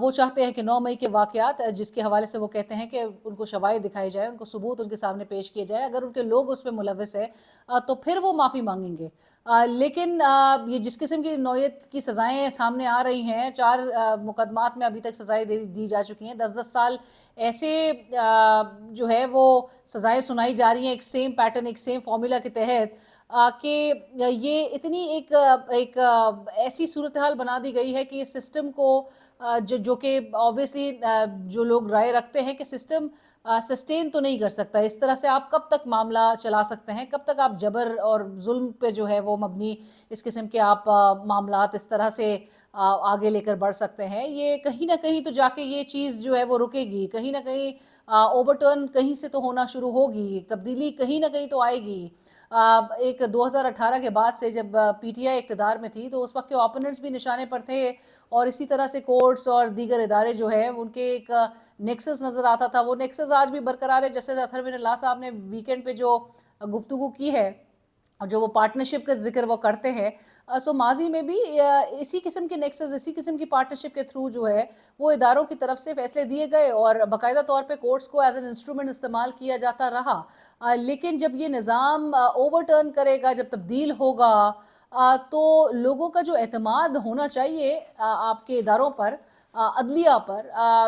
وہ چاہتے ہیں کہ 9 مئی کے واقعات جس کے حوالے سے وہ کہتے ہیں کہ ان کو شواہد دکھائی جائے، ان کو ثبوت ان کے سامنے پیش کیے جائے، اگر ان کے لوگ اس میں ملوث ہے تو پھر وہ معافی مانگیں گے۔ لیکن یہ جس قسم کی نوعیت کی سزائیں سامنے آ رہی ہیں، 4 مقدمات میں ابھی تک سزائیں دی جا چکی ہیں، 10-10 سال ایسے جو ہے وہ سزائیں سنائی جا رہی ہیں ایک سیم پیٹرن، ایک سیم فارمولا کے تحت، کہ یہ اتنی ایک ایسی صورتحال بنا دی گئی ہے کہ اس سسٹم کو جو کہ آبویسلی جو لوگ رائے رکھتے ہیں کہ سسٹم سسٹین تو نہیں کر سکتا۔ اس طرح سے آپ کب تک معاملہ چلا سکتے ہیں، کب تک آپ جبر اور ظلم پہ جو ہے وہ مبنی اس قسم کے آپ معاملات اس طرح سے آگے لے کر بڑھ سکتے ہیں۔ یہ کہیں نہ کہیں تو جا کے یہ چیز جو ہے وہ رکے گی، کہیں نہ کہیں اوورٹرن کہیں سے تو ہونا شروع ہوگی، تبدیلی کہیں نہ کہیں تو آئے گی۔ ایک 2018 کے بعد سے جب پی ٹی آئی اقتدار میں تھی تو اس وقت کے اوپوننٹس بھی نشانے پر تھے، اور اسی طرح سے کورٹس اور دیگر ادارے جو ہے ان کے ایک نیکسس نظر آتا تھا، وہ نیکسس آج بھی برقرار ہے۔ جیسے اطہر بن اللہ صاحب نے ویکنڈ پہ جو گفتگو کی ہے اور جو وہ پارٹنرشپ کا ذکر وہ کرتے ہیں، سو ماضی میں بھی اسی قسم کے نیکسس، اسی قسم کی پارٹنرشپ کے تھرو جو ہے وہ اداروں کی طرف سے فیصلے دیے گئے اور باقاعدہ طور پہ کورٹس کو ایز این انسٹرومنٹ استعمال کیا جاتا رہا۔ لیکن جب یہ نظام اوور ٹرن کرے گا، جب تبدیل ہوگا، تو لوگوں کا جو اعتماد ہونا چاہیے آپ کے اداروں پر، عدلیہ پر،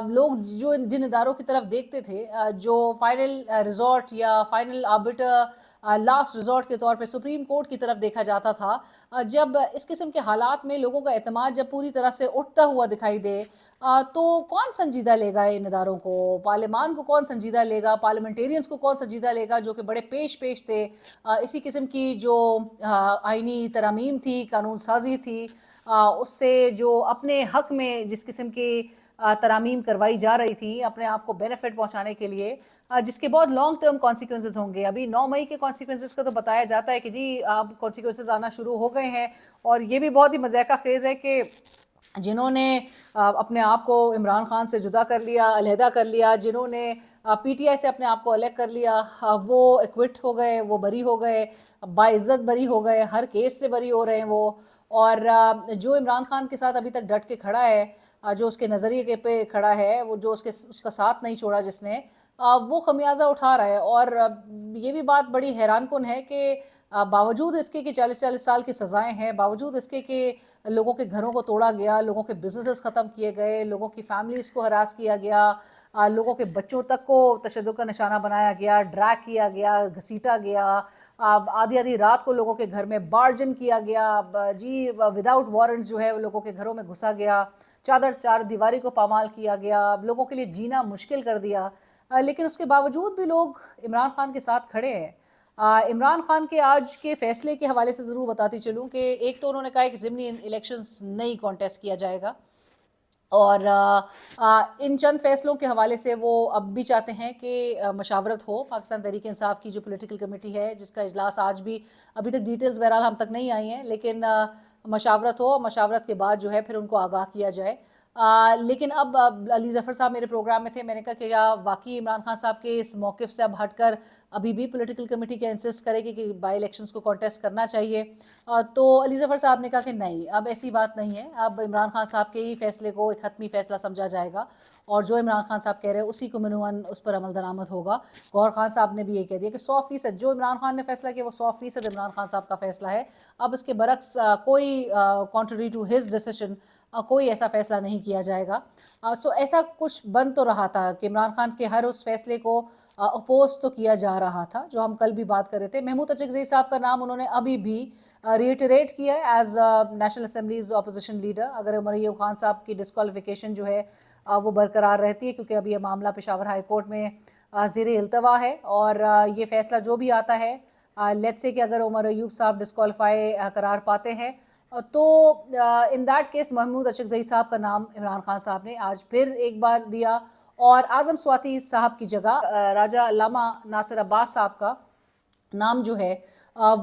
لوگ جو جن اداروں کی طرف دیکھتے تھے، جو فائنل ریزورٹ یا فائنل آربٹر، لاسٹ ریزورٹ کے طور پہ سپریم کورٹ کی طرف دیکھا جاتا تھا، جب اس قسم کے حالات میں لوگوں کا اعتماد جب پوری طرح سے اٹھتا ہوا دکھائی دے، تو کون سنجیدہ لے گا ان اداروں کو؟ پارلیمان کو کون سنجیدہ لے گا؟ پارلیمنٹیرینز کو کون سنجیدہ لے گا جو کہ بڑے پیش تھے؟ اسی قسم کی جو آئینی ترامیم تھی، قانون سازی تھی، اس سے جو اپنے حق میں جس قسم کی ترامیم کروائی جا رہی تھی اپنے آپ کو بینیفٹ پہنچانے کے لیے، جس کے بہت لانگ ٹرم کانسیکوینسز ہوں گے۔ ابھی 9 مئی کے کانسیکوینسز کا تو بتایا جاتا ہے کہ جی اب کانسیکوینسز آنا شروع ہو گئے ہیں، اور یہ بھی بہت ہی مضحکہ خیز ہے کہ جنہوں نے اپنے آپ کو عمران خان سے جدا کر لیا، علیحدہ کر لیا، جنہوں نے پی ٹی آئی سے اپنے آپ کو الگ کر لیا، وہ ایکوٹ ہو گئے، وہ بری ہو گئے، باعزت بری ہو گئے، ہر کیس سے بری ہو رہے ہیں وہ۔ اور جو عمران خان کے ساتھ ابھی تک ڈٹ کے کھڑا ہے، جو اس کے نظریے کے پہ کھڑا ہے، وہ جو اس کا ساتھ نہیں چھوڑا جس نے، وہ خمیازہ اٹھا رہا ہے۔ اور یہ بھی بات بڑی حیران کن ہے کہ باوجود اس کے کہ 40 سال کی سزائیں ہیں، باوجود اس کے کہ لوگوں کے گھروں کو توڑا گیا، لوگوں کے بزنسز ختم کیے گئے، لوگوں کی فیملیز کو ہراس کیا گیا، لوگوں کے بچوں تک کو تشدد کا نشانہ بنایا گیا، ڈریگ کیا گیا، گھسیٹا گیا، آدھی رات کو لوگوں کے گھر میں بارجن کیا گیا، جی وداؤٹ وارنٹ جو ہے لوگوں کے گھروں میں گھسا گیا، چار دیواری کو پامال کیا گیا، لوگوں کے لیے جینا مشکل کر دیا، لیکن اس کے باوجود بھی لوگ عمران خان کے ساتھ کھڑے ہیں۔ عمران خان کے آج کے فیصلے کے حوالے سے ضرور بتاتی چلوں کہ ایک تو انہوں نے کہا کہ ضمنی الیکشنز نہیں کانٹیسٹ کیا جائے گا، اور ان چند فیصلوں کے حوالے سے وہ اب بھی چاہتے ہیں کہ مشاورت ہو۔ پاکستان تحریک انصاف کی جو پولیٹیکل کمیٹی ہے جس کا اجلاس آج بھی، ابھی تک ڈیٹیلز بہرحال ہم تک نہیں آئی ہیں، لیکن مشاورت ہو، مشاورت کے بعد جو ہے پھر ان کو آگاہ کیا جائے۔ لیکن اب علی ظفر صاحب میرے پروگرام میں تھے، میں نے کہا کہ کیا واقعی عمران خان صاحب کے اس موقف سے اب ہٹ کر ابھی بھی پولیٹیکل کمیٹی کیا انسسٹ کرے گی کہ بائی الیکشنز کو کانٹیسٹ کرنا چاہیے؟ تو علی ظفر صاحب نے کہا کہ نہیں، اب ایسی بات نہیں ہے، اب عمران خان صاحب کے ہی فیصلے کو ایک حتمی فیصلہ سمجھا جائے گا، اور جو عمران خان صاحب کہہ رہے ہیں اسی کو منوان اس پر عمل درآمد ہوگا۔ گوہر خان صاحب نے بھی یہ کہہ دیا کہ 100% جو عمران خان نے فیصلہ کیا وہ 100% عمران خان صاحب کا فیصلہ ہے، اب اس کے برعکس کوئی کانٹری ٹو ہز ڈیسیشن کوئی ایسا فیصلہ نہیں کیا جائے گا۔ سو ایسا کچھ بن تو رہا تھا کہ عمران خان کے ہر اس فیصلے کو اپوز تو کیا جا رہا تھا، جو ہم کل بھی بات کر رہے تھے۔ محمود اچکزئی صاحب کا نام انہوں نے ابھی بھی ریٹریٹ کیا ہے as national assemblies opposition leader, اگر عمر ایوب خان صاحب کی ڈسکوالیفیکیشن جو ہے وہ برقرار رہتی ہے، کیونکہ ابھی یہ معاملہ پشاور ہائی کورٹ میں زیر التوا ہے، اور یہ فیصلہ جو بھی آتا ہے، لیٹس سے کہ اگر عمر ایوب صاحب ڈسکوالیفائی قرار پاتے ہیں، تو in that case Mahmood Achakzai sahib کا نام عمران خان صاحب نے آج پھر ایک بار دیا، اور اعظم سواتی صاحب کی جگہ راجہ علامہ ناصر عباس صاحب کا نام جو ہے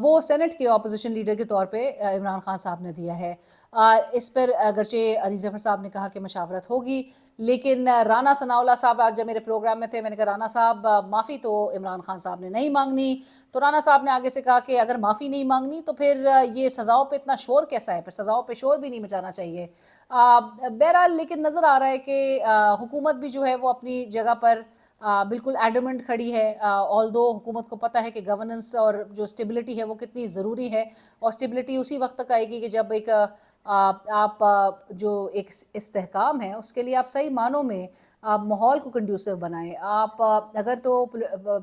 وہ سینٹ کے اپوزیشن لیڈر کے طور پہ عمران خان صاحب نے دیا ہے۔ اس پر اگرچہ علی ظفر صاحب نے کہا کہ مشاورت ہوگی، لیکن رانا ثناءاللہ صاحب آج جب میرے پروگرام میں تھے، میں نے کہا رانا صاحب معافی تو عمران خان صاحب نے نہیں مانگنی، تو رانا صاحب نے آگے سے کہا کہ اگر معافی نہیں مانگنی تو پھر یہ سزاؤں پہ اتنا شور کیسا ہے، پھر سزاؤں پہ شور بھی نہیں مچانا چاہیے۔ بہرحال لیکن نظر آ رہا ہے کہ حکومت بھی جو ہے وہ اپنی جگہ پر بالکل ایڈمنٹ کھڑی ہے، آلدو حکومت کو پتہ ہے کہ گورننس اور جو اسٹیبلٹی ہے وہ کتنی ضروری ہے، اور اسٹیبلٹی اسی وقت تک آئے گی کہ جب ایک آپ جو ایک استحکام ہے اس کے لیے آپ صحیح معنوں میں آپ ماحول کو کنڈیوسو بنائیں۔ آپ اگر تو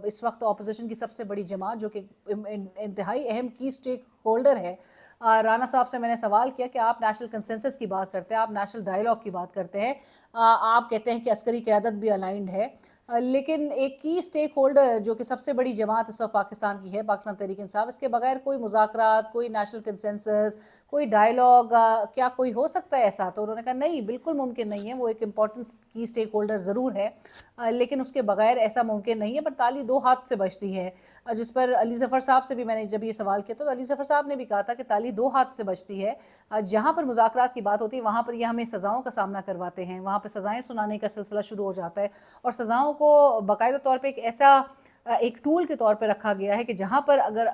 اس وقت اپوزیشن کی سب سے بڑی جماعت جو کہ انتہائی اہم کی اسٹیک ہولڈر ہے، رانا صاحب سے میں نے سوال کیا کہ آپ نیشنل کنسنسس کی بات کرتے ہیں، آپ نیشنل ڈائیلاگ کی بات کرتے ہیں، آپ کہتے ہیں کہ عسکری قیادت بھی الائنڈ ہے، لیکن ایک کی اسٹیک ہولڈر جو کہ سب سے بڑی جماعت اس وقت پاکستان کی ہے، پاکستان تحریک انصاف، اس کے بغیر کوئی مذاکرات، کوئی نیشنل کنسنسس، کوئی ڈائیلاگ کیا کوئی ہو سکتا ہے ایسا؟ تو انہوں نے کہا نہیں، بالکل ممکن نہیں ہے، وہ ایک امپورٹنٹ کی اسٹیک ہولڈر ضرور ہے لیکن اس کے بغیر ایسا ممکن نہیں ہے، پر تالی دو ہاتھ سے بجتی ہے، جس پر علی ظفر صاحب سے بھی میں نے جب یہ سوال کیا تو علی ظفر صاحب نے بھی کہا تھا کہ تالی دو ہاتھ سے بجتی ہے، جہاں پر مذاکرات کی بات ہوتی ہے وہاں پر یہ ہمیں سزاؤں کا سامنا کرواتے ہیں، وہاں پہ سزائیں سنانے کا سلسلہ شروع ہو جاتا ہے، اور سزاؤں کو باقاعدہ طور پہ ایک ایسا ایک ٹول کے طور پہ رکھا گیا ہے کہ جہاں پر اگر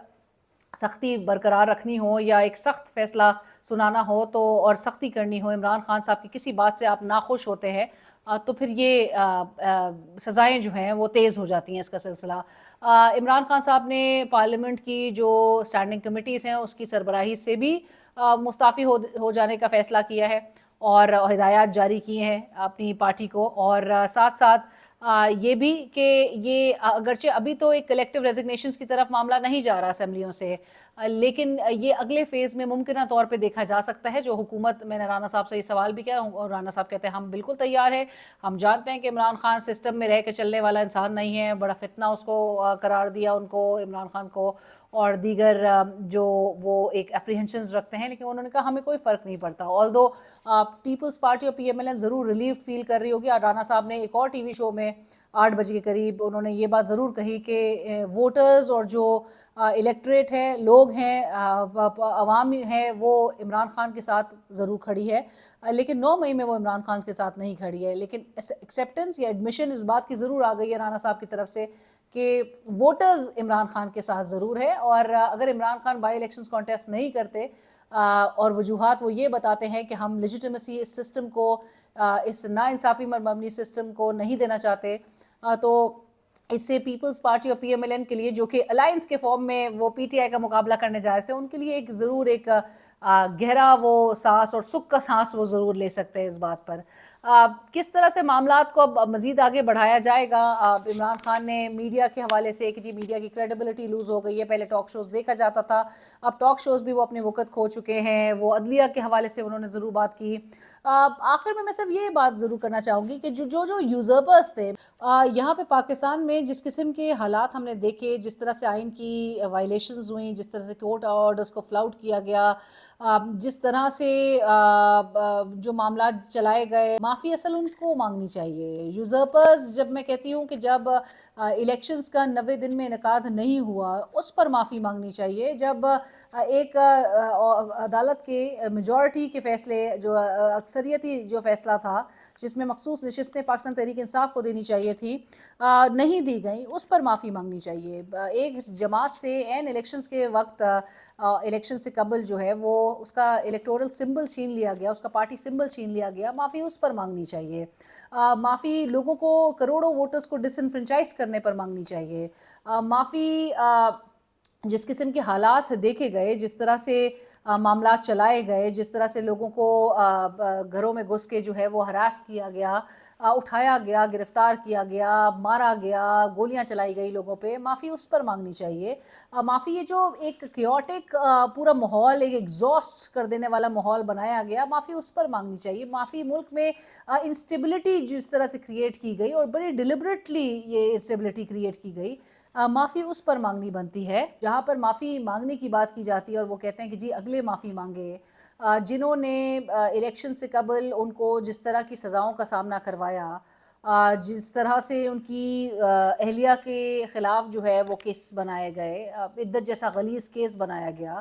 سختی برقرار رکھنی ہو یا ایک سخت فیصلہ سنانا ہو تو اور سختی کرنی ہو، عمران خان صاحب کی کسی بات سے آپ ناخوش ہوتے ہیں تو پھر یہ سزائیں جو ہیں وہ تیز ہو جاتی ہیں اس کا سلسلہ۔ عمران خان صاحب نے پارلیمنٹ کی جو اسٹینڈنگ کمیٹیز ہیں اس کی سربراہی سے بھی مستعفی ہو جانے کا فیصلہ کیا ہے اور ہدایات جاری کی ہیں اپنی پارٹی کو، اور ساتھ ساتھ یہ بھی کہ یہ اگرچہ ابھی تو ایک کلیکٹیو ریزگنیشنز کی طرف معاملہ نہیں جا رہا اسمبلیوں سے، لیکن یہ اگلے فیز میں ممکنہ طور پہ دیکھا جا سکتا ہے، جو حکومت، میں نے رانا صاحب سے یہ سوال بھی کیا اور رانا صاحب کہتے ہیں ہم بالکل تیار ہیں، ہم جانتے ہیں کہ عمران خان سسٹم میں رہ کے چلنے والا انسان نہیں ہے، بڑا فتنہ اس کو قرار دیا ان کو، عمران خان کو اور دیگر جو وہ ایک اپریہنشنز رکھتے ہیں، لیکن انہوں نے کہا ہمیں کوئی فرق نہیں پڑتا، آلدو پیپلز پارٹی اور پی ایم ایل این ضرور ریلیف فیل کر رہی ہوگی۔ اور رانا صاحب نے ایک اور ٹی وی شو میں 8 بجے کے قریب انہوں نے یہ بات ضرور کہی کہ ووٹرز اور جو الیکٹریٹ ہے، لوگ ہیں، عوام ہے، وہ عمران خان کے ساتھ ضرور کھڑی ہے، لیکن 9 مئی میں وہ عمران خان کے ساتھ نہیں کھڑی ہے، لیکن ایکسیپٹنس یا ایڈمیشن اس بات کی ضرور آ گئی ہے رانا صاحب کی طرف سے کہ ووٹرز عمران خان کے ساتھ ضرور ہے، اور اگر Imran Khan by elections contest نہیں کرتے اور وجوہات وہ یہ بتاتے ہیں کہ ہم لیجیٹیمیسی اس سسٹم کو، اس ناانصافی پر مبنی سسٹم کو نہیں دینا چاہتے، تو اس سے پیپلز پارٹی اور پی ایم ایل این کے لیے جو کہ الائنس کے فارم میں وہ پی ٹی آئی کا مقابلہ کرنے جا رہے تھے، ان کے لیے ایک ضرور ایک گہرا وہ سانس اور سکھ کا سانس وہ ضرور لے سکتے ہیں اس بات پر۔ کس طرح سے معاملات کو اب مزید آگے بڑھایا جائے گا؟ عمران خان نے میڈیا کے حوالے سے کہ جی میڈیا کی کریڈیبلٹی لوز ہو گئی ہے، پہلے ٹاک شوز دیکھا جاتا تھا، اب ٹاک شوز بھی وہ اپنے وقت کھو چکے ہیں، وہ عدلیہ کے حوالے سے انہوں نے ضرور بات کی۔ آخر میں صرف یہ بات ضرور کرنا چاہوں گی کہ جو یوزرپرس تھے یہاں پہ پاکستان میں، جس قسم کے حالات ہم نے دیکھے، جس طرح سے آئین کی وائلیشنز ہوئیں، جس طرح سے کورٹ آرڈرز کو فلاؤٹ کیا گیا، جس طرح سے جو معاملات چلائے گئے، معافی اصل ان کو مانگنی چاہیے۔ یوزرپرز جب میں کہتی ہوں کہ جب الیکشنز کا 90 دن میں انعقاد نہیں ہوا اس پر معافی مانگنی چاہیے، جب ایک عدالت کے میجورٹی کے فیصلے، جو اکثریتی جو فیصلہ تھا جس میں مخصوص نشستیں پاکستان تحریک انصاف کو دینی چاہیے تھی نہیں دی گئیں، اس پر معافی مانگنی چاہیے۔ ایک جماعت سے این الیکشنز کے وقت، الیکشن سے قبل جو ہے وہ اس کا الیکٹورل سمبل چھین لیا گیا، اس کا پارٹی سمبل چھین لیا گیا، معافی اس پر مانگنی چاہیے۔ معافی لوگوں کو، کروڑوں ووٹرز کو ڈس انفرنچائز کرنے پر مانگنی چاہیے۔ معافی جس قسم کے حالات دیکھے گئے، جس طرح سے معاملات چلائے گئے، جس طرح سے لوگوں کو گھروں میں گھس کے جو ہے وہ ہراس کیا گیا، اٹھایا گیا، گرفتار کیا گیا، مارا گیا، گولیاں چلائی گئی لوگوں پہ، معافی اس پر مانگنی چاہیے۔ معافی یہ جو ایک کیوٹک پورا ماحول، ایک ایگزاسٹ کر دینے والا ماحول بنایا گیا، معافی اس پر مانگنی چاہیے۔ معافی ملک میں انسٹیبلٹی جس طرح سے کریٹ کی گئی اور بڑی ڈیلیبریٹلی یہ انسٹیبلٹی کریٹ کی گئی، معافی اس پر مانگنی بنتی ہے۔ جہاں پر معافی مانگنے کی بات کی جاتی ہے اور وہ کہتے ہیں کہ جی اگلے معافی مانگے، جنہوں نے الیکشن سے قبل ان کو جس طرح کی سزاؤں کا سامنا کروایا، جس طرح سے ان کی اہلیہ کے خلاف جو ہے وہ کیس بنائے گئے، عدت جیسا غلیظ کیس بنایا گیا،